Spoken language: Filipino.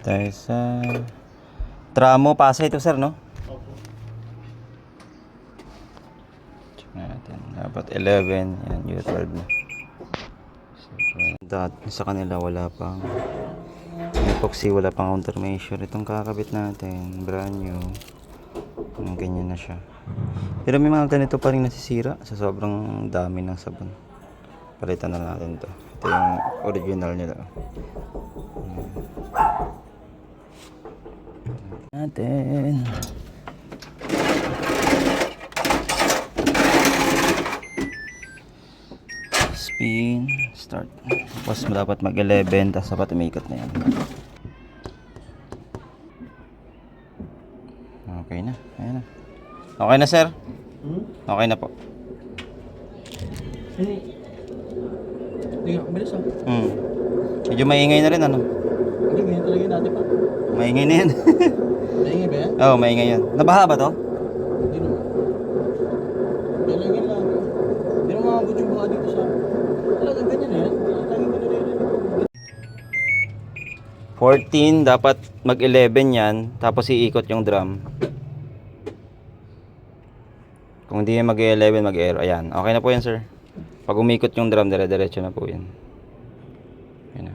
tayo sa Tramo Pasay ito, sir, no? Opo. Check natin. Dapat 11. Yan, U12 na. Sa kanila wala pang epoxy, wala pang countermeasure. Itong kakabit natin, brand new. Ganyan na siya. Pero may mga ganito pa rin nasisira sa sobrang dami ng sabon. Palitan na natin to. Ito yung original nila. Natin. Spin, start. Tapos dapat mag 11, tapos dapat umikot na yan. Okay na, ayan na. Okay na, sir? Okay na po. Hindi nga, bilis ah. Medyo maingay na rin, ano? Hindi, ganyan talaga yung dati pa. Maingay na yan. Naingay ba yan? Oo, maingay yan. Nabaha ba to? Hindi naman. Ganyan lang. Hindi naman makabot yung baka dito sa... Talagang ganyan na yan. Laging ko naririnig. 14, dapat mag 11 yan, tapos iikot yung drum. Kung hindi mag 11, mag air. Ayan, okay na po yan, sir. Pag umikot yung drum, dire-diretso na po yan. Ayan na.